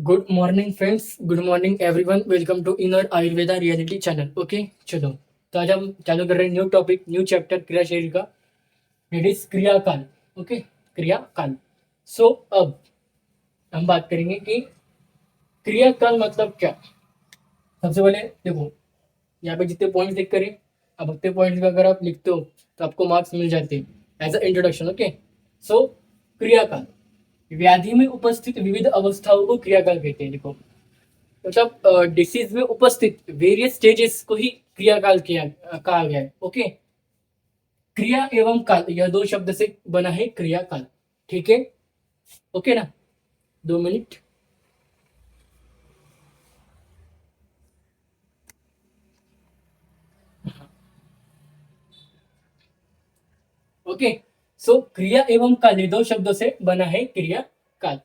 Good morning friends, good morning everyone. Welcome to inner Ayurveda reality channel. Okay, चलो तो आज हम चालू कर रहे हैं न्यू टॉपिक, न्यू चैप्टर क्रिया शरीर का। इट इज क्रियाकाल। ओके, क्रियाकाल। सो अब हम बात करेंगे कि क्रियाकाल मतलब क्या। सबसे पहले देखो, यहाँ पे जितने पॉइंट्स देख करें, अब उतने पॉइंट्स अगर आप लिखते हो तो आपको मार्क्स मिल जाते हैं एज अ इंट्रोडक्शन। ओके, सो क्रियाकाल व्याधि में उपस्थित विविध अवस्थाओं को क्रियाकाल कहते हैं। देखो, मतलब डिसीज में उपस्थित वेरियस स्टेजेस को ही क्रियाकाल किया कहा गया है। ओके, क्रिया एवं काल यह दो शब्द से बना है क्रियाकाल। ठीक है, ओके ना। 2 मिनट। ओके, सो क्रिया एवं काल ये दो शब्दों से बना है क्रिया काल।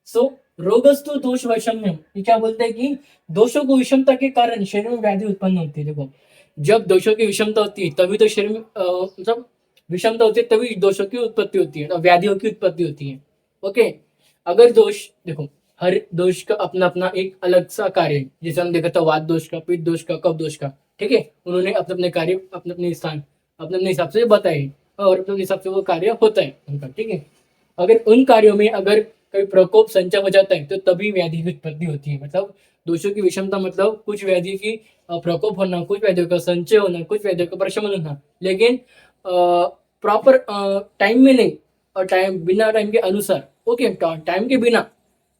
सो रोगस्तु दोष वैषम्यम, ये क्या बोलते हैं कि दोषों को विषमता के कारण शरीर में व्याधि उत्पन्न होती है। देखो, जब दोषों की विषमता होती है तभी तो शरीर में मतलब विषमता होती है, तभी दोषों की उत्पत्ति होती है और व्याधियों की उत्पत्ति होती है। ओके, अगर दोष देखो, हर दोष का अपना अपना एक अलग सा कार्य है। जैसे हम देखा था वात दोष का, पित्त दोष का, कफ दोष का। ठीक है, उन्होंने अपने अपने कार्य अपने अपने स्थान अपने अपने हिसाब से बताए और अपने हिसाब से वो कार्य होता है उनका। ठीक है, अगर उन कार्यों में अगर कोई प्रकोप संचय हो जाता है तो तभी व्याधि की उत्पत्ति होती है। मतलब दोषों की विषमता मतलब कुछ व्याधि की प्रकोप होना, कुछ व्याधियों का संचय होना, कुछ व्याधियों का प्रशमन होना, लेकिन प्रॉपर टाइम में नहीं और टाइम बिना टाइम के अनुसार। ओके, टाइम के बिना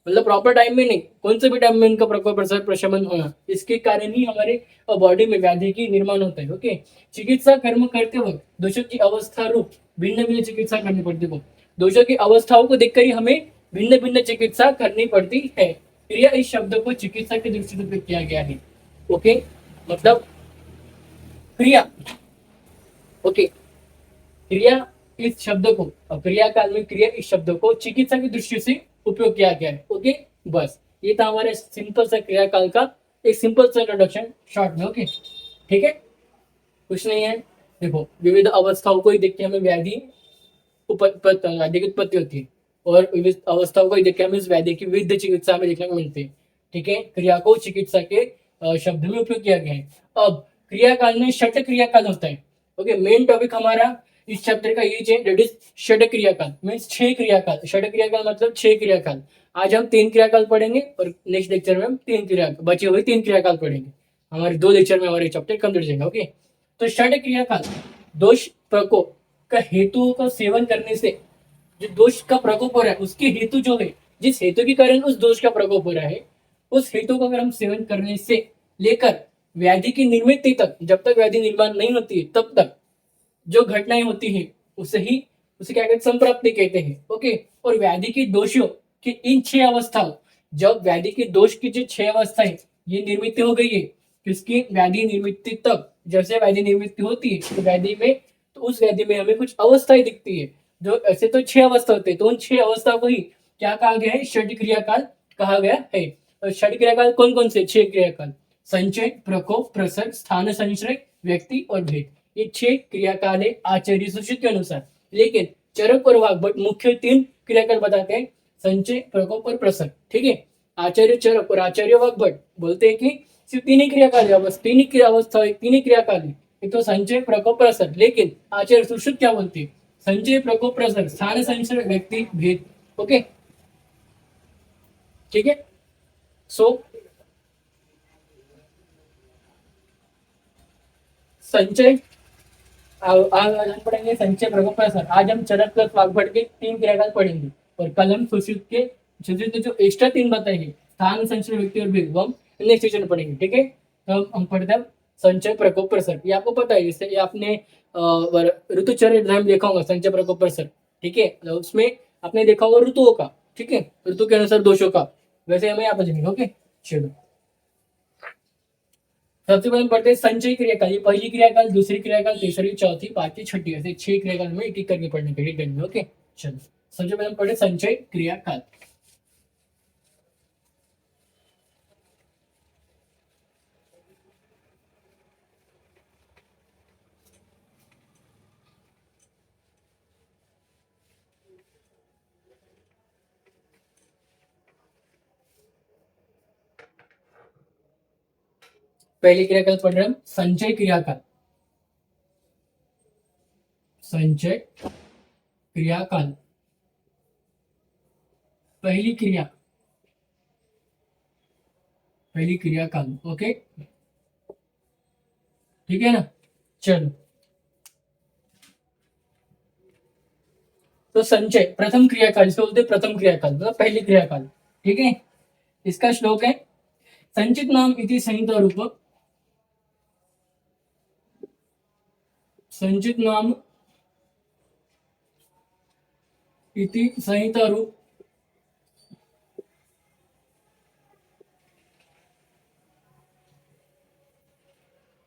मतलब प्रॉपर टाइम में नहीं, कौन से भी टाइम में इनका प्रकोप प्रशमन होना, इसके कारण ही हमारे बॉडी में व्याधि की निर्माण होता है। ओके, चिकित्सा कर्म करते वक्त दोषों की अवस्था रूप भिन्न भिन्न चिकित्सा करनी पड़ती है। दोषों की अवस्थाओं को देखकर ही हमें भिन्न भिन्न चिकित्सा करनी पड़ती है। क्रिया इस शब्द को चिकित्सा की दृष्टि से उपयोग किया गया है। ओके, मतलब क्रिया। ओके, क्रिया इस शब्द को क्रिया काल में क्रिया इस शब्द को चिकित्सा की दृष्टि से उपयोग किया गया है। ओके, बस ये था हमारे सिंपल सा क्रिया काल का एक सिंपल सा इंट्रोडक्शन शॉर्ट में। ओके, ठीक है, कुछ नहीं है। देखो, विविध अवस्थाओं को ही देख के हमें व्याधि व्याधि की उत्पत्ति होती है और विविध अवस्थाओं को ही देख के हमें इस व्याधि की विविध चिकित्सा में देखने को मिलती है। ठीक है, क्रिया को चिकित्सा के शब्द में उपयोग किया गया है। अब क्रियाकाल में षट क्रियाकाल होता है। ओके, मेन टॉपिक हमारा इस चैप्टर का ये है, दैट इज षट क्रियाकाल मीन्स 6 क्रियाकाल। षट क्रियाकाल मतलब 6 क्रियाकाल। आज हम 3 क्रियाकाल पढ़ेंगे और नेक्स्ट लेक्चर में हम 3 क्रिया बचे हुए 3 क्रियाकाल पढ़ेंगे। हमारे 2 लेक्चर में हमारे चैप्टर कंप्लीट हो जाएगा। ओके, तो षट क्रियाकाल दोष प्रकोप का हेतु का सेवन करने से जो दोष का प्रकोप हो रहा है उसके हेतु जो है, जिस हेतु के कारण उस दोष का प्रकोप हो रहा है, उस हेतु को अगर हम सेवन करने से लेकर व्याधि की निर्मित तक, जब तक व्याधि निर्माण नहीं होती है तब तक जो घटनाएं होती है उसे क्या कहते हैं, संप्राप्ति कहते हैं। ओके, और व्याधि की दोषों की इन 6 अवस्थाओं, जब व्याधि के दोष की जो 6 अवस्थाएं ये निर्मित हो गई है, किसकी व्याधि निर्मित तक, जैसे व्याधि निर्मित होती है तो व्याधि में, तो उस व्याधि में हमें कुछ अवस्थाएं दिखती है। जो ऐसे तो 6 अवस्था होते हैं, तो उन 6 अवस्था को ही क्या कहा गया है, षट क्रियाकाल कहा गया है। और षट क्रियाकाल कौन कौन से 6 क्रियाकाल, संचय, प्रकोप, प्रसर, स्थान संश्रय, व्यक्ति और भेद। ये 6 क्रियाकाल है आचार्य सुश्रुत के अनुसार। लेकिन चरक और वाग्भट मुख्य 3 क्रियाकाल बताते हैं, संचय, प्रकोप और प्रसर। ठीक है, आचार्य चरक और आचार्य वाग्भट बोलते हैं कि सिर्फ 3 ही क्रियाकाल है, बस 3 ही क्रिया अवस्था है, 3 ही क्रियाकाल है, एक तो संचय, प्रकोप, प्रसर। लेकिन आचार्य सुश्रुत क्या बोलते हैं, संचय, प्रकोप, प्रसर, स्थान संश्रय, व्यक्ति, भेद। ओके, ठीक है। सो संचय आज हम पढ़ेंगे संचय, प्रकोप, प्रसर। आज हम चरक प्लस वाग्भट के 3 क्रियाकाल पढ़ेंगे और कल हम सुश्रुत के जो एक्स्ट्रा 3 बताएंगे, स्थान संचय, व्यक्ति और भेद, वो हम नेक्स्ट सेशन में पढ़ेंगे। ठीक है, तो हम पढ़ते हैं संचय, प्रकोप, प्रसर। ये आपको पता है, इससे ये आपने ऋतुचर्या एग्जाम देखा होगा, संचय, प्रकोप, प्रसर। ठीक है, तो उसमें आपने देखा होगा ऋतुओं का। ठीक है, ऋतु के अनुसार दोषों का, वैसे हमें यहाँ पर जाएंगे। ओके, चलो सबसे पहले हम पढ़ते हैं संचय क्रियाकाल। ये पहली क्रियाकाल, दूसरी क्रियाकाल, तीसरी, चौथी, पांचवी, छठी, ऐसे 6 क्रियाकाल में एक एक करके पढ़ने के लिए में। ओके, चलो सबसे पहले हम पढ़े संचय क्रियाकाल। पहली क्रियाकाल पढ़ रहे हैं हम, संचय क्रियाकाल। संचय क्रियाकाल, पहली क्रियाकाल। ओके, ठीक है ना। चलो, तो संचय प्रथम क्रियाकाल, इसको बोलते हैं प्रथम क्रियाकाल, मतलब पहली क्रियाकाल। ठीक है, इसका श्लोक है, संचित नाम इति संहिता रूप, संचित नाम इति संहिता रूप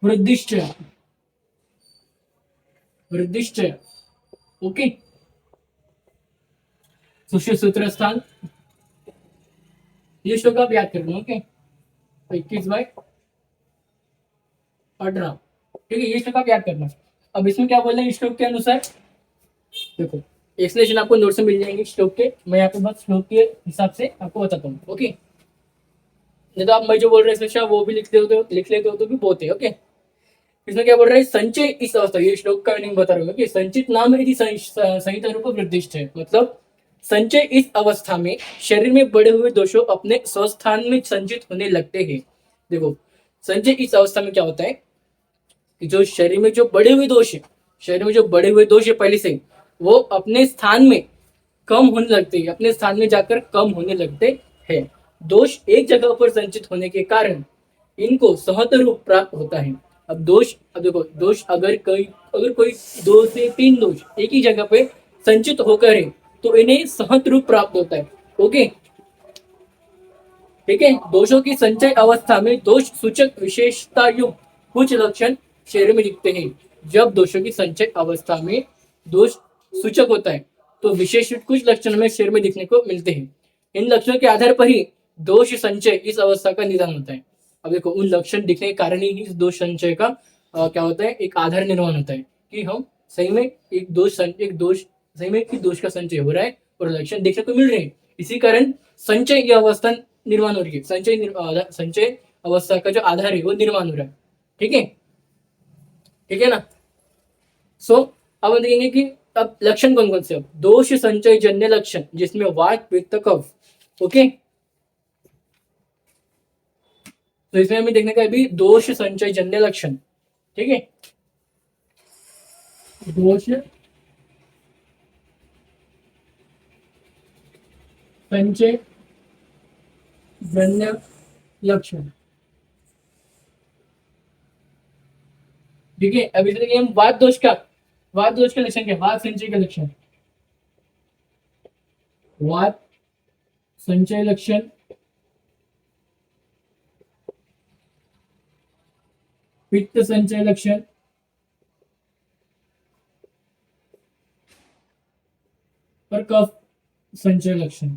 वृद्धिश्चय, वृद्धिश्चय। ओके, सुश्य सूत्र स्थान, ये श्लोक आप याद करना। ओके, 21/18, ठीक है, ये श्लोक आप याद करना। अब इसमें क्या बोल रहे हैं श्लोक के अनुसार, देखो एक्सप्लेनेशन आपको नोट से मिल जाएंगे श्लोक के, मैं यहाँ पे बस श्लोक के हिसाब से आपको बताता हूँ। ओके, नहीं तो आप मैं जो बोल रहे हैं वो भी लिख लेते हो तो भी बहुत है। ओके, इसमें क्या बोल रहा है, संचय इस अवस्था, ये श्लोक का मीनिंग बता रहा हूँ कि संचित नाम यदि संहिता रूप वृद्धिष्ठ है, मतलब संचय इस अवस्था में शरीर में बढ़े हुए दोषों अपने स्वस्थान में संचित होने लगते हैं। देखो, संचय इस अवस्था में क्या होता है कि जो शरीर में जो बड़े हुए दोष है, शरीर में जो बड़े हुए दोष है पहले से, वो अपने स्थान में कम होने लगते हैं, अपने स्थान में जाकर कम होने लगते हैं। दोष एक जगह पर संचित होने के कारण इनको सहत रूप प्राप्त होता है। अब देखो, दोष अगर कोई 2 से 3 दोष एक ही जगह पे संचित होकर है तो इन्हें सहत रूप प्राप्त होता है। ओके, ठीक है, दोषों की संचय अवस्था में दोष सूचक विशेषता युक्त कुछ लक्षण शरीर में दिखते हैं। जब दोषों की संचय अवस्था में दोष सूचक होता है तो विशेष कुछ लक्षण में शरीर में दिखने को मिलते हैं। इन लक्षणों के आधार पर ही दोष संचय इस अवस्था का निदान होता है। अब देखो, उन लक्षण दिखने के कारण ही इस दोष संचय का क्या होता है, एक आधार निर्माण होता है कि हम सही में एक दोष सही में एक दोष का संचय हो रहा है और लक्षण देखने को मिल रहे हैं। इसी कारण संचय की अवस्था निर्माण हो रही है, संचय अवस्था का जो आधार है वो निर्माण हो रहा है। ठीक है, ठीक है ना। अब हम देखेंगे कि अब लक्षण कौन कौन से, अब दोष संचय जन्य लक्षण जिसमें वात पित्त कफ। ओके, तो इसमें हमें देखने का अभी दोष संचय जन्य लक्षण। ठीक है, दोष संचय जन्य लक्षण। ठीक है, अभी देखिए हम वात दोष का लक्षण क्या, वात संचय का लक्षण, वात संचय लक्षण, पित्त संचय लक्षण और कफ संचय लक्षण।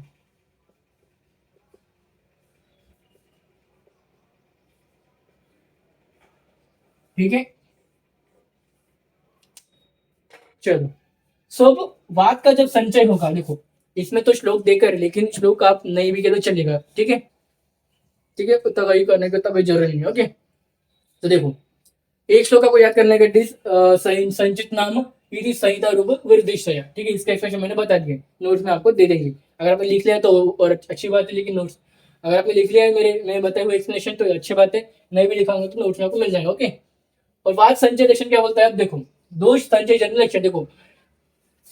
ठीक है, चलो। अब वात का जब संचय होगा, देखो इसमें तो श्लोक देकर, लेकिन श्लोक आप नहीं भी करो चलेगा। ठीक है, ठीक है, तबाही करने का तभी जरूरी नहीं है। ओके, तो देखो एक श्लोक आपको याद करने का, संचित नाम यदि संहिता रूप वृद्धिश्चय। ठीक है, इसका एक्सप्लेनेशन मैंने बता दिया, नोट्स में आपको दे देंगे। अगर आपने लिख लिया तो और अच्छी बात है, लेकिन नोट्स अगर आपने लिख लिया है मेरे बताए हुए एक्सप्लेनेशन तो अच्छी बात है, नहीं भी लिखाऊंगा तो नोट्स में आपको मिल जाएगा। ओके, और वाद संचय लक्षण क्या बोलता है, अब देखो दोष संचय जन्य लक्षण। देखो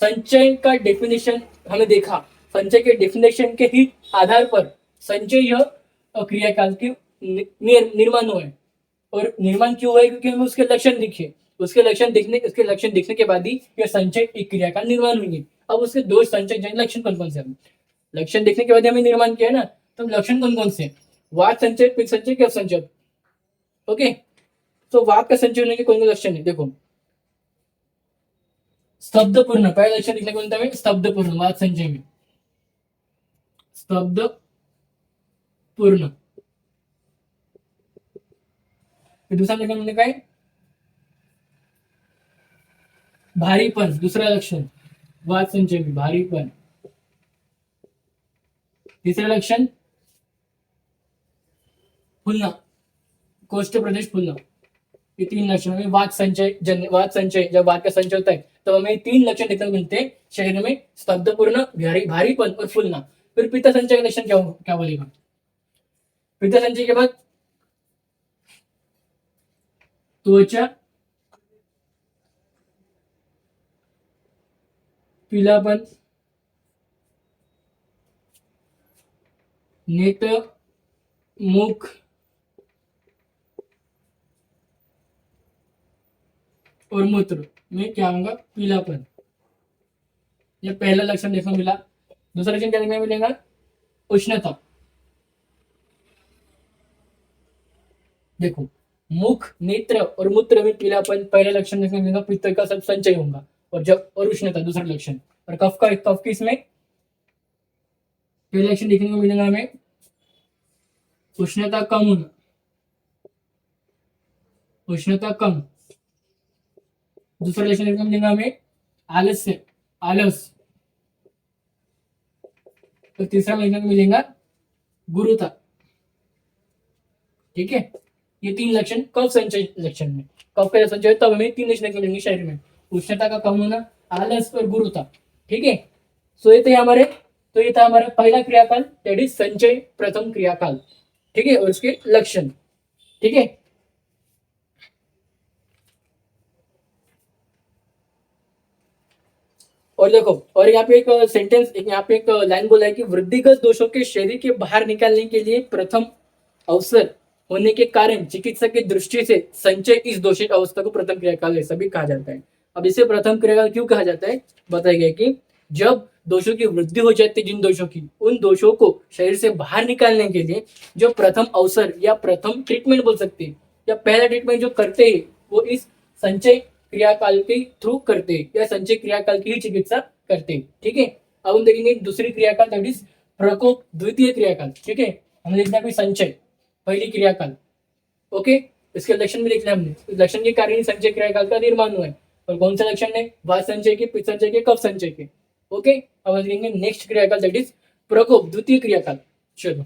संचय का डेफिनेशन हमने देखा, संचय के डेफिनेशन के ही आधार पर संचय यह क्रियाकाल के निर्माण हुआ है। और निर्माण क्यों हुआ है, क्योंकि हमें उसके लक्षण दिखे, उसके लक्षण दिखने के बाद ही यह संचय एक क्रियाकाल निर्माण हुई है। अब उसके दोष संचय जन्य लक्षण कौन कौन से, लक्षण देखने के बाद हमें निर्माण किया है ना, तो लक्षण कौन कौन से, वाद संचय, पित्त संचय, कफ संचय। ओके, तो वाद का संचय होने के कौन कौन लक्षण है, देखो स्तब्धपूर्ण, पहला लक्षण लिखने को मिलता है स्तब्धपूर्ण, वाद संचय में स्तब्धपूर्ण। दूसरा लक्षण हमने कहा है भारीपन, दूसरा लक्षण वाद संचय में भारीपन। तीसरा लक्षण फूलना, कोष्ठ प्रदेश फूलना, ये 3 लक्षण में वात संचय वात संचय, जब वात का संचय होता है तो हमें 3 लक्षण देखने को मिलते हैं शरीर में, स्तब्धपूर्ण, भारीपन और फूलना। फिर पित्त संचय का लक्षण क्या बोलेगा? पित्त संचय के बाद त्वचा पीलापन, नेत्र, मुख और मूत्र में क्या होगा? पीलापन। ये पहला लक्षण देखने को मिला। दूसरा लक्षण क्या देखने को मिलेगा? उष्णता। देखो, मुख, नेत्र और मूत्र में पीलापन पहला लक्षण देखने को मिलेगा, पित्त का सब संचय होगा। और उष्णता दूसरा लक्षण। और कफ की इसमें पहला लक्षण देखने को मिलेगा हमें उष्णता कम होना, उष्णता कम। दूसरा लक्षण देखने को मिलेगा हमें आलस। तो तीसरा देखने को मिलेगा गुरुता। ठीक है, ये 3 लक्षण कफ संचय लक्षण में। कफ का संचय तब हमें 3 लक्षण देखने मिलेंगे शरीर में, उष्णता का कम होना, आलस और गुरुता। ठीक है, सो ये था हमारा पहला क्रियाकाल, दैट इज संचय, प्रथम क्रियाकाल। ठीक है, और उसके लक्षण। ठीक है, और देखो, और यहाँ पे एक सेंटेंस, यहाँ पे एक लाइन बोला है कि वृद्धिगत दोषों के शरीर के बाहर निकालने के लिए प्रथम अवसर होने के कारण चिकित्सक की दृष्टि से संचय इस दोषित अवस्था को प्रथम क्रियाकाल ऐसा भी कहा जाता है। अब इसे प्रथम क्रियाकाल क्यों कहा जाता है? बताया गया कि जब दोषों की वृद्धि हो जाती है, जिन दोषों की, उन दोषों को शरीर से बाहर निकालने के लिए जो प्रथम अवसर या प्रथम ट्रीटमेंट बोल सकते हैं, या पहला ट्रीटमेंट जो करते हैं, वो इस संचय क्रियाकाल के थ्रू करते हैं, या संचय क्रियाकाल की ही चिकित्सा करते हैं। ठीक है, अब हम देखेंगे दूसरी क्रियाकाल, दैट इज प्रकोप, द्वितीय क्रियाकाल। ठीक है, हमने लिखना है संचय, पहली क्रियाकाल। ओके, इसके लक्षण भी लिखना हमने, लक्षण के कारण संचय क्रियाकाल का निर्माण हुआ है। और कौन सा लक्षण है? वात संचय के, पित्त संचय के, कफ संचय के। ओके, अब हम देखेंगे नेक्स्ट क्रियाकाल, दैट इज प्रकोप, द्वितीय क्रियाकाल। चलो,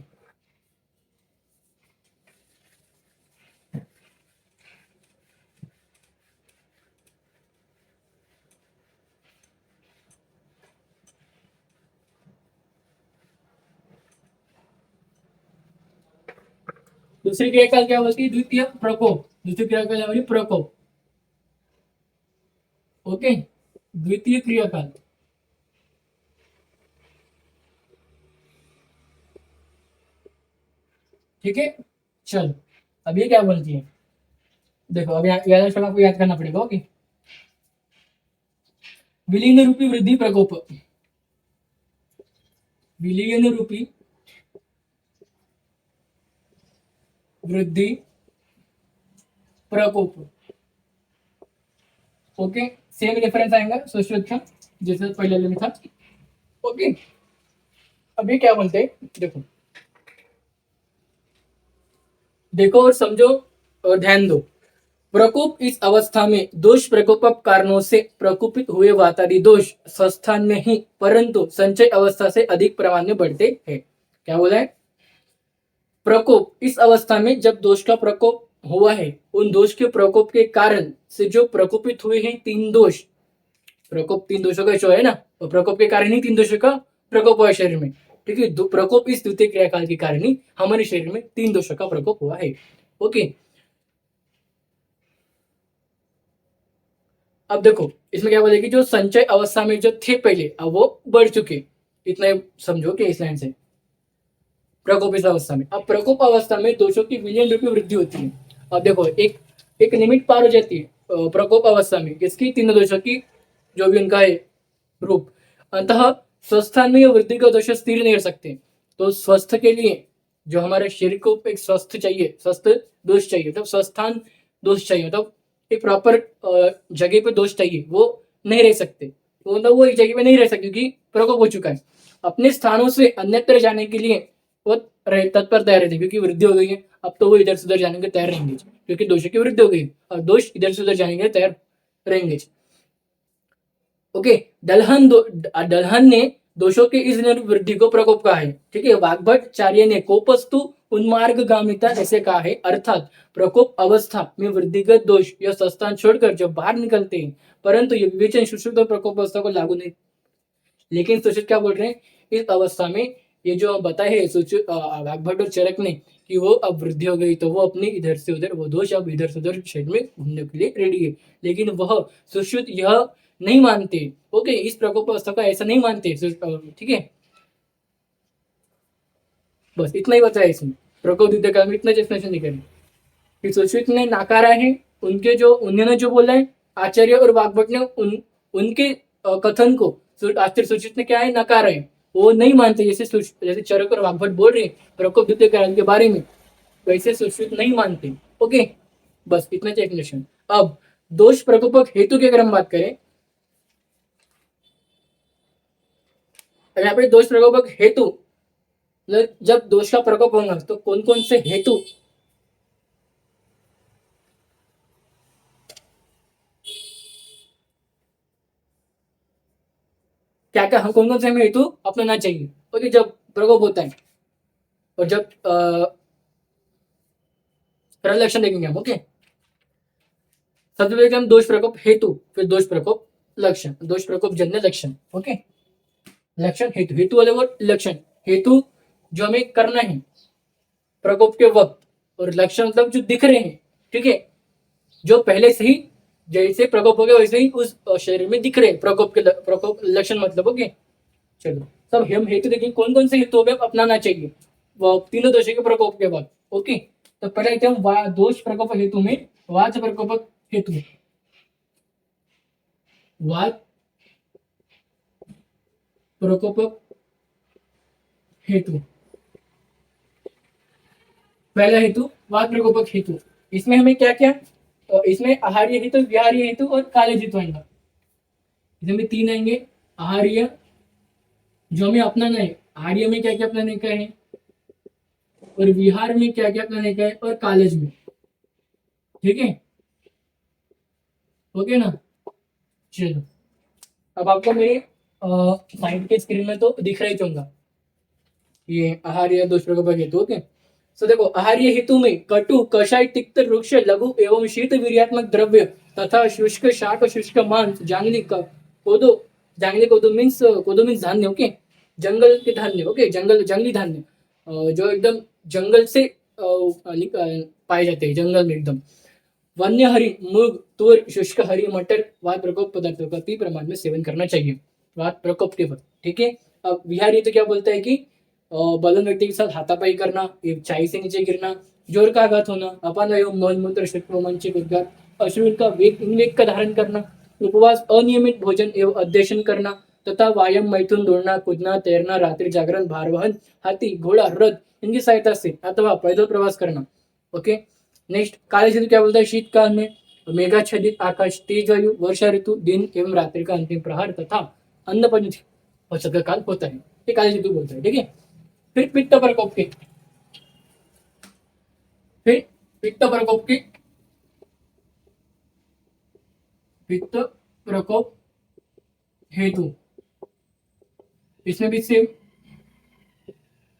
दूसरी क्रियाकाल क्या होती है? द्वितीय प्रकोप। द्वितीय क्रियाकाल हमारी प्रकोप। ओके, द्वितीय क्रियाकाल। ठीक है, चलो, अब ये क्या बोलती है? देखो, अब याद आपको याद करना पड़ेगा। ओके, विलीन रूपी वृद्धि प्रकोप, विलीन रूपी वृद्धि प्रकोप। ओके, सेम रेफरेंस आएगा सोशल जैसे पहले लिखा था। ओके, अभी क्या बोलते हैं? देखो और समझो और ध्यान दो। प्रकोप इस अवस्था में दोष प्रकोप कारणों से प्रकोपित हुए वातादि दोष स्वस्थान में ही परंतु संचय अवस्था से अधिक प्रमाण में बढ़ते हैं। क्या बोला है? प्रकोप इस अवस्था में जब दोष का प्रकोप हुआ है, उन दोष के प्रकोप के कारण से जो प्रकोपित हुए हैं 3 दोष, प्रकोप 3 दोषों का शो है ना, तो प्रकोप के कारण ही 3 दोषों का प्रकोप हुआ है शरीर में। ठीक है, प्रकोप इस द्वितीय क्रियाकाल के कारण ही हमारे शरीर में 3 दोषों का प्रकोप हुआ है। ओके, अब देखो इसमें क्या बोलेगी, जो संचय अवस्था में जो थे पहले, अब वो बढ़ चुके, इतना ही समझो कि इस लाइन से प्रकोप इस अवस्था में। अब प्रकोप अवस्था में दोषों की विलयन रूपी वृद्धि होती है। अब देखो, एक लिमिट पार हो जाती है प्रकोप अवस्था में, किसकी? 3 दोषों की, जो भी उनका है रूप। अतः स्वस्थान में वृद्धि का दोष स्थिर नहीं रह सकते। तो स्वस्थ के लिए जो हमारे शरीर को एक स्वस्थ चाहिए, स्वस्थ दोष चाहिए, तब स्वस्थान दोष चाहिए, तब एक प्रॉपर जगह पे दोष चाहिए, वो नहीं रह सकते। तो मतलब वो एक जगह पे नहीं रह सकते क्योंकि प्रकोप हो चुका है। अपने स्थानों से अन्यत्र जाने के लिए वो तत्पर तैयार रहते, क्योंकि वृद्धि हो गई है। अब तो वो इधर से उधर जाने के तैयार रहेंगे, क्योंकि दोषों की वृद्धि हो गई और दोष इधर से उधर जाने के तैयार रहेंगे। ओके, दलहन ने दोषों के इस वृद्धि को प्रकोप कहा है। ठीक है, वाग्भट्टाचार्य ने कोपस्तु उन्मार्गगामिता ऐसे कहा है, अर्थात प्रकोप अवस्था में वृद्धिगत दोष यह संस्थान छोड़कर जब बाहर निकलते हैं, परंतु ये विवेचन सुश्रुत और प्रकोप अवस्था को लागू नहीं। लेकिन सुश्रुत क्या बोल रहे हैं, इस अवस्था में ये जो बताए है वाग्भट और चरक ने कि वो अब वृद्धि हो गई, तो वो अपनी इधर से उधर वो दोष अब इधर से उधर शरीर में घूमने के लिए रेडी है। लेकिन वह सुश्रुत यह नहीं मानते। ओके, इस प्रकोप अवस्था को ऐसा नहीं मानते। ठीक है, बस इतना ही बताया इसमें। प्रकोप युद्ध काल में इतना एक्सप्लेनेशन नहीं करें। सुश्रुत ने नाकारा है, उनके जो उन्होंने जो बोला है आचार्य और वाग्भट ने उनके कथन को आचार्य सुश्रुत ने क्या है, नकारा है, वो नहीं मानते। जैसे चरक और वाग्भट बोल रहे हैं प्रकोप युद्ध काल के बारे में, वैसे सुश्रुत नहीं मानते। ओके, बस इतना एक्सप्लेनेशन। अब दोष प्रकोपक हेतु की अगर हम बात करें, यहाँ पे दोष प्रकोपक हेतु जब दोष का प्रकोप होगा तो कौन कौन से हेतु, क्या क्या कौन कौन से हमें हेतु अपनाना चाहिए। ओके, जब प्रकोप होता है और जब लक्षण देखेंगे हम। ओके, सबसे पहले हम दोष प्रकोप हेतु, फिर दोष प्रकोप लक्षण, दोष प्रकोप जन्य लक्षण। ओके, लक्षण हेतु, हेतु वाले और लक्षण। हेतु जो हमें करना है प्रकोप के वक्त, और लक्षण मतलब जो दिख रहे हैं। ठीक है, जो पहले से ही जैसे प्रकोप हो गया वैसे ही उस शरीर में दिख रहे हैं प्रकोप लक्षण मतलब। ओके, चलो सब हम हेतु देखेंगे कौन कौन से हेतु हमें अपनाना चाहिए वो तीनों दोषों के प्रकोप के बाद। ओके, तो पहले हम दोष प्रकोप हेतु में वाच प्रकोप हेतु, वाच प्रकोप हेतु, पहला हेतु वाच प्रकोपक हेतु। इसमें हमें क्या क्या, इसमें आहार्य हेतु, विहार्य हेतु और कालेज हेतु आएगा। इसमें तीन आएंगे। आहार्य जो हमें अपनाना है, आहार्य में क्या क्या अपनाने का है, और विहार में क्या क्या अपनाने का है, और कालेज में। ठीक है, ओके ना। चलो, अब आपको मेरे साइड के स्क्रीन में तो दिख रहा ही होगा ये आहार्य दोष प्रकोपक हेतु। ओके, सो देखो आहार्य हेतु में कटु, कषाय, तिक्त, वृक्ष, लघु एवं शीत वीर्यात्मक द्रव्य तथा शुष्क शाक, शुष्क मांस, जांगली कोदो, जांगली कोदो मीन्स धान्य। ओके, जंगल के धान्य। ओके, जंगली धान्य जो एकदम जंगल से पाए जाते हैं, जंगल में एकदम। वन्य हरी, मूंग, तूर, शुष्क हरी मटर वात प्रकोप पदार्थों का अति प्रमाण में सेवन करना चाहिए वात प्रकोप के वक्त। ठीक है, अब विहारी तो क्या बोलता है कि बलवान व्यक्ति के साथ हाथापाई करना, चाय से नीचे गिरना, जोर का आघात होना, अपान एवं मौलमूत्र रोमांचिक उद्गार, अश्विन का वेग का धारण करना, उपवास, अनियमित भोजन एवं अध्ययन करना, तथा व्यायाम, मैथुन, दौड़ना, कूदना, तैरना, रात्रि जागरण, भारवहन, हाथी, घोड़ा, रथ इनकी सहायता से अथवा पैदल प्रवास करना। ओके, नेक्स्ट काले ऋतु क्या बोलता है, शीतकाल में मेघाच्छादित आकाश, तेज वायु, वर्षा ऋतु, दिन एवं रात्रि का अंतिम प्रहार तथा अन्नपंच का काल होता है, ये काले ऋतु बोलता है। ठीक है, फिर पित्त प्रकोप के, पित्त प्रकोप हेतु, इसमें भी सेम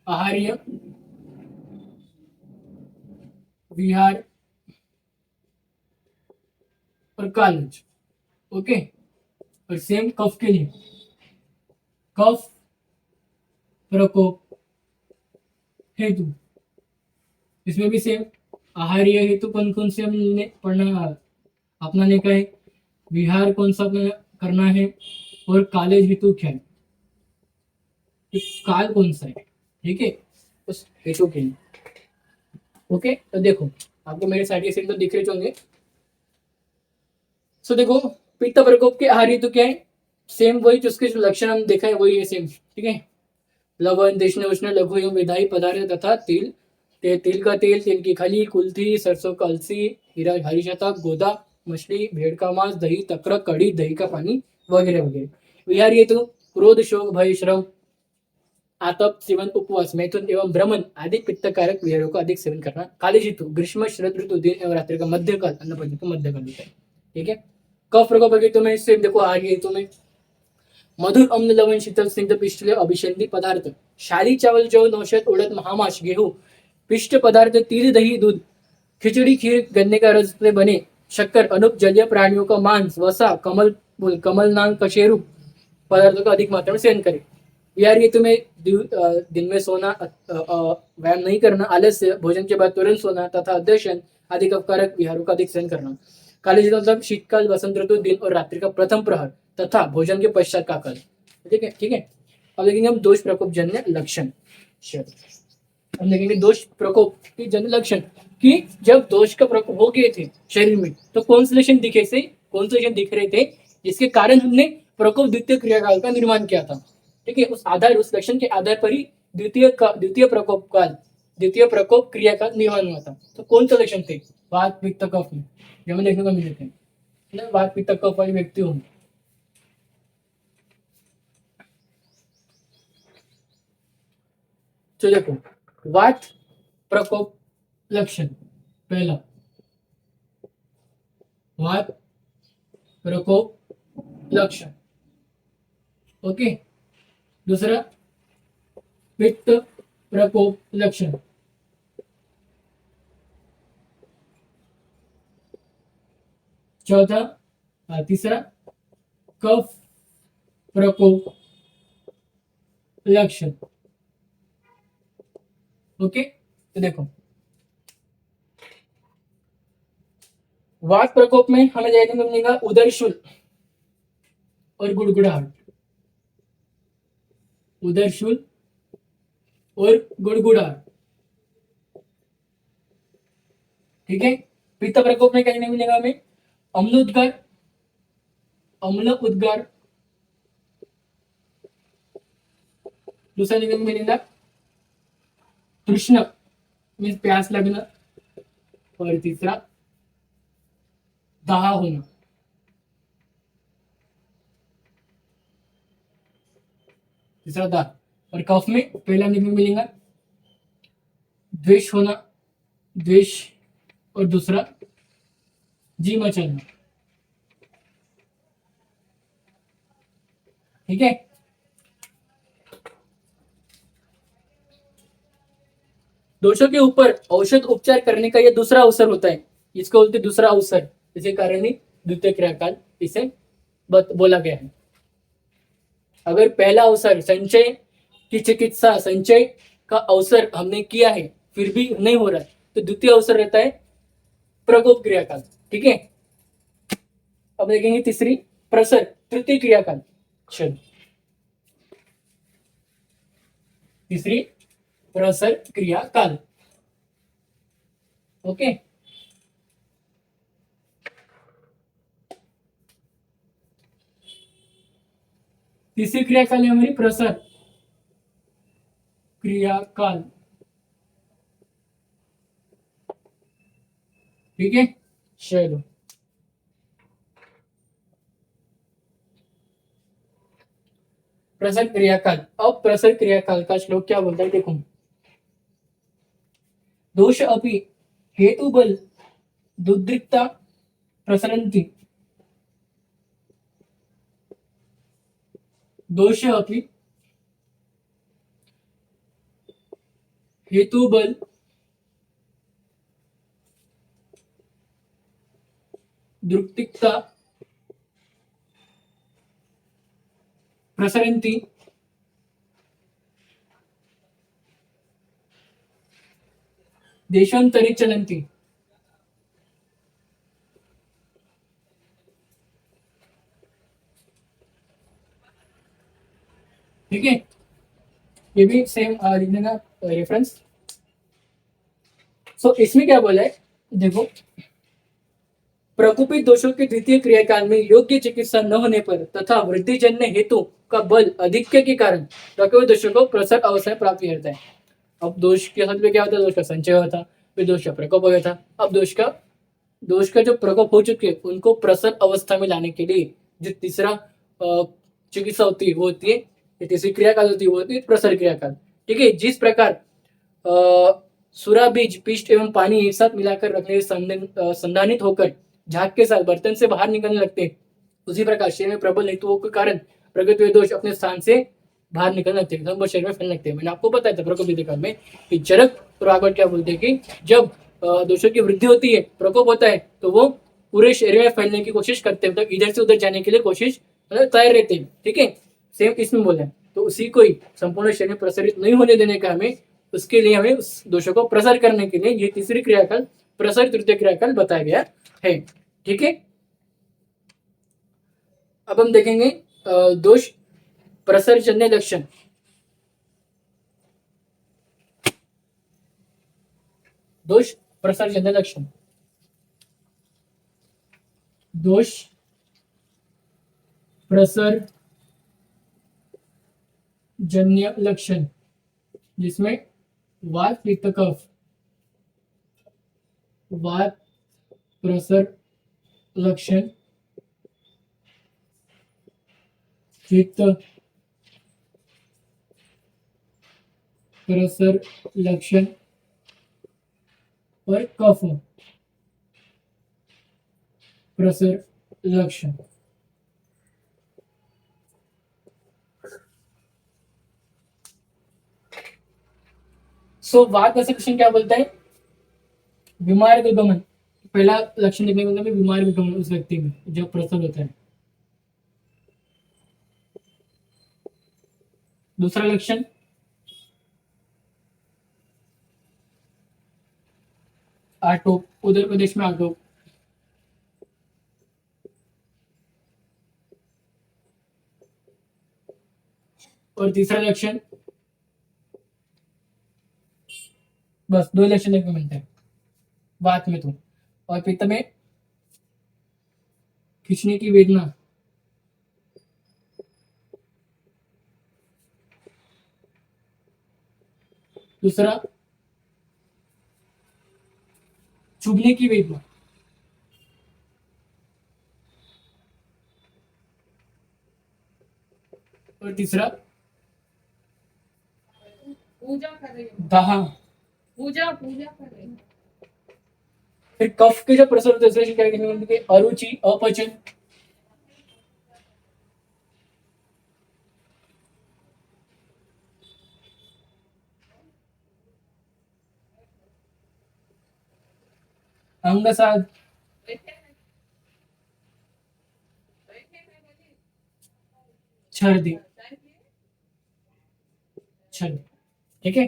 आहार्य, विहार और कालज। ओके, और सेम कफ के लिए, कफ प्रकोप हेतु, इसमें भी सेम आहार्य हेतु कौन कौन से हमने पढ़ना अपनाने का है, विहार कौन सा करना है, और कालेज हेतु क्या है, काल कौन सा है। ठीक है, उस हेतु के लिए। ओके, तो देखो आपको मेरे साइड के तो दिख रहे होंगे। सो देखो पित्त प्रकोप के आहार हेतु क्या है, सेम वही जिसके जो लक्षण हम देखा है वही है सेम। ठीक है, लवण, देशने, उष्ण, लघु एवं विधायी पदार्थ तथा तिल का तेल, तिल की खली, कुल्थी, सरसों का अलसी, हीरा, हरी शतक, गोदा, मछली, भेड़ का मांस, दही, तकर, कड़ी, दही का पानी वगैरह वगैरह। विहार हेतु क्रोध, शोक, भय, श्रम, आतप, सेवन, उपवास, मैथुन एवं भ्रमण आदि पित्तकारक विहारों का अधिक सेवन करना। काली ऋतु ग्रीष्म, शरद ऋतु, दिन एवं रात्रि का मध्यकाल, अन्नपंच का मध्यकाल होता है। ठीक है, कफ प्रकोप हेतु में सेम देखो आहार्य हेतु में मधुर अम्ल लवण शीतल स्निग्ध पिष्टले अभिषेधी पदार्थ शाली चावल जौ नौशद उड़द महामाश गेहूं पिष्ट पदार्थ तिल दही दूध खिचड़ी खीर गन्ने का रस से बने शक्कर अनुप जलीय प्राणियों का मांस वसा कमल नांग कशेरु पदार्थों का अधिक मात्रा में सेवन करें। यार ये तुम्हें दिन में सोना व्यायाम नहीं करना आलस्य भोजन के बाद तुरंत सोना तथा अध्यशन आदि कफकारक विहारों का अधिक सेवन करना। काली मतलब शीतकाल वसंत ऋतु दिन और रात्रि का प्रथम प्रहर तथा भोजन के पश्चात का काल। ठीक है ठीक है। अब देखेंगे हम दोष प्रकोप जन्य लक्षण। हम देखेंगे दोष प्रकोप के जन्य लक्षण कि जब दोष का प्रकोप हो गए थे शरीर में तो कौन से लक्षण दिख रहे थे जिसके कारण हमने प्रकोप द्वितीय क्रियाकाल का निर्माण किया था। ठीक है, उस लक्षण के आधार पर ही द्वितीय प्रकोप क्रिया का निर्माण हुआ था। तो कौन से लक्षण थे? वात पित्त कफ में जो हमें देखने को मिले थे। वात पित्त कफ वाले व्यक्ति होंगे। तो देखो वात प्रकोप लक्षण पहला वात प्रकोप लक्षण। ओके, दूसरा पित्त प्रकोप लक्षण। तीसरा कफ प्रकोप लक्षण। ओके, तो देखो वात प्रकोप में हमें देखने को मिलेगा उदर शूल और गुड़गुड़ाहट। उदर शूल और गुड़गुड़ाहट। ठीक है। पित्त प्रकोप में कहने मिलेगा हमें अम्ल उद्गार। दूसरा देखने को मिलेगा तृष्ण मीन्स प्यास लगना और तीसरा दाह होना। तीसरा दाह। और कफ में पहला देखने को मिलेगा द्वेष होना, द्वेष, और दूसरा जी मचलना। ठीक है। दोषों के ऊपर औषध उपचार करने का यह दूसरा अवसर होता है। इसको बोलते दूसरा अवसर, इसी कारण ही द्वितीय क्रियाकाल इसे बोला गया है। अगर पहला अवसर संचय की चिकित्सा, संचय का अवसर हमने किया है फिर भी नहीं हो रहा है तो द्वितीय अवसर रहता है प्रकोप क्रियाकाल। ठीक है। अब देखेंगे तीसरी प्रसर, तृतीय क्रियाकाल। चलो तीसरी प्रसर क्रियाकाल। ओके, तीसरी क्रियाकाल है हमारी प्रसर क्रियाकाल। ठीक है, चलो प्रसर क्रियाकाल। अब प्रसर क्रियाकाल का श्लोक क्या बोलता है देखो। दोष अपि हेतु बल दुद्रिक्ता प्रसरन्ति। दोष अपि हेतु बल दुक्तिकता प्रसरन्ति देशांतरे चलन्ति। ठीक है, ये भी सेम लिखने का रेफरेंस। सो इसमें क्या बोला है देखो, प्रकोपित दोषों के द्वितीय क्रियाकाल में योग्य चिकित्सा न होने पर तथा वृद्धिजन्य हेतु का बल अधिक्य के कारण प्रकोपित दोषों को प्रसर अवस्था प्राप्त होता है। अब दोष के साथ में क्या होता है? दोष का संचय हुआ था, फिर दोष का प्रकोप हो गया था। अब दोष का जो प्रकोप हो चुके उनको प्रसर अवस्था में लाने के लिए जो तीसरा चिकित्सा होती है वो होती है, तीसरी क्रियाकाल होती है वो होती है प्रसर क्रियाकाल। ठीक है। जिस प्रकार सुरा बीज, पिष्ट एवं पानी एक साथ मिलाकर रखने से संधानित होकर झाग के साथ बर्तन से बाहर निकलने लगते हैं, उसी प्रकार शरीर में प्रबल हेतुओं के कारण प्रकृति दोष अपने स्थान से बाहर निकलने लगते हैं, संपूर्ण शरीर में फैलने लगते हैं। मैंने आपको बताया था प्रकोप काल में कि जरक और आगवट क्या बोलते हैं कि जब दोषों की वृद्धि होती है, प्रकोप होता है, तो वो पूरे शरीर में फैलने की कोशिश करते हैं, मतलब इधर से उधर जाने के लिए कोशिश मतलब तैयार रहते हैं। ठीक है, सेम इसमें बोला है। तो उसी को ही संपूर्ण शरीर में प्रसारित नहीं होने देने का हमें, उसके लिए हमें उस दोषों को प्रसार करने के लिए ये तीसरी क्रियाकाल प्रसार तृतीय क्रियाकाल बताया गया है। ठीक है, अब हम देखेंगे दोष प्रसर्जन्य लक्षण। दोष प्रसर्जन्य लक्षण, दोष प्रसर्जन्य लक्षण, जिसमें वात पित्त कफ, वात प्रसर लक्षण, पित्त प्रसर लक्षण और कफ प्रसर लक्षण। सो वात प्रसर लक्षण क्या बोलता है? बीमार विगमन। पहला लक्षण देखने को मिलता है बीमार विगमन उस व्यक्ति में जब प्रसर होता है। दूसरा लक्षण आटोप, उदर प्रदेश में आटोप। और तीसरा लक्षण, बस दो लक्षण देखने को मिलते हैं वात में तो। और पित्त में खींचने की वेदना, दूसरा चुभने की वेदना, और तीसरा पूजा कर रही हूँ, दाह। पूजा पूजा कर रही हूँ। फिर कफ के जो प्रसर होते हैं उसमें क्या देखने को मिलता है? अरुचि, अपचन, अंगसाद, छर्दी। छर्दी, ठीक है।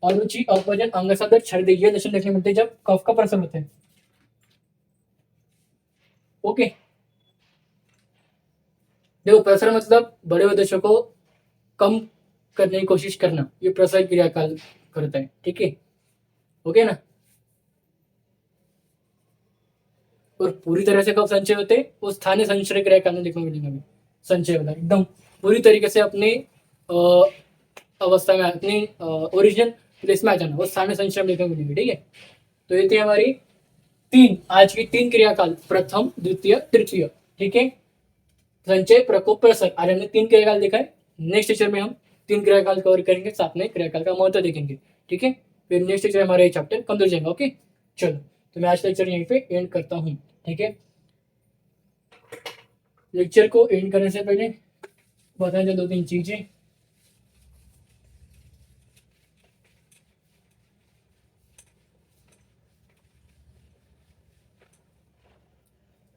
अरुचि, अपचन, अंगसाद और छर्दी, ये लक्षण देखने को मिलते हैं जब कफ का प्रसर होता है। ओके, देखो प्रसर मतलब बड़े उद्देश्यों को कम करने की कोशिश करना, ये प्रसर क्रियाकाल करता है। ठीक है, ओके ना। और पूरी तरह से कब संचय होते हैं? वो स्थानीय संचय क्रियाकाल में देखने को मिलेगा। संचय होता है एकदम पूरी तरीके से अपनी अवस्था में, अपनी ओरिजिनल प्लेस में आ जाना, वो स्थानीय संचय में देखने को मिलेगी। ठीक है, तो ये थी हमारी आज की तीन क्रियाकाल, प्रथम, द्वितीय, तृतीय। ठीक है, संचय, प्रकोप, प्रसर, आज हमने तीन क्रियाकाल देखा है। नेक्स्ट लेक्चर में हम तीन क्रियाकाल कवर करेंगे, साथ में क्रियाकाल का महत्व देखेंगे। ठीक है, फिर नेक्स्ट लेक्चर हमारा ये चैप्टर कम जाएगा। ओके, चलो, तो मैं आज लेक्चर यहीं पे एंड करता हूँ। ठीक है, लेक्चर को एंड करने से पहले बताएं दो तीन चीजें।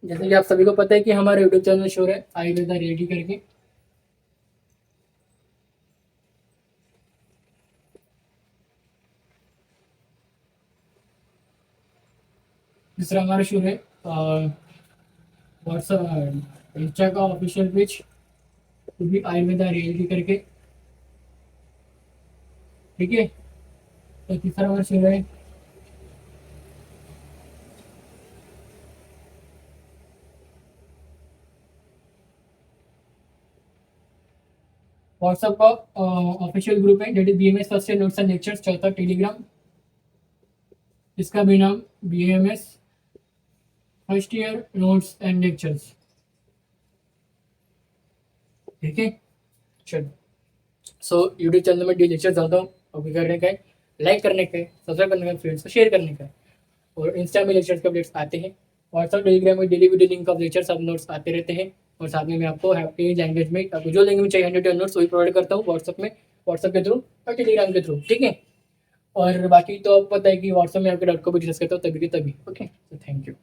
जैसे कि आप सभी को पता है कि हमारे यूट्यूब चैनल शो है आयुर्वेदा रेडी करके, दूसरा हमारा शो है व्हाट्सएप इंस्टा का ऑफिशियल पेज, वो भी आयुर्वेदा रियलिटी करके। ठीक है, तो तीसरा हमारा शो है व्हाट्सएप का ऑफिशियल ग्रुप है, that is BMS first year notes and lectures. चौथा टेलीग्राम, इसका भी नाम BMS first year notes and lectures. ठीक है, चलो। सो यूट्यूब चैनल में डी लेक्चर डालता हूँ, अभी करने का है, लाइक करने का है, सब्सक्राइब करने का है, फ्रेंड्स को शेयर करने का है। और इंस्टा में लेक्चर्स के अपडेट्स आते हैं, व्हाट्सएप टेलीग्राम में daily video link of lectures अब नोट्स आते रहते हैं। और साथ में मैं आपको हैप्पी लैंग्वेज में आपको जो लैंग्वेज चाहिए 100 नोट्स वही प्रोवाइड करता हूँ व्हाट्सअप के थ्रू और टेलीग्राम के थ्रू, ठीक है। और बाकी तो आप पता है कि व्हाट्सअप में आपके डाउट को भी डिस्कस करता हूँ तभी की तभी। ओके, तो थैंक यू।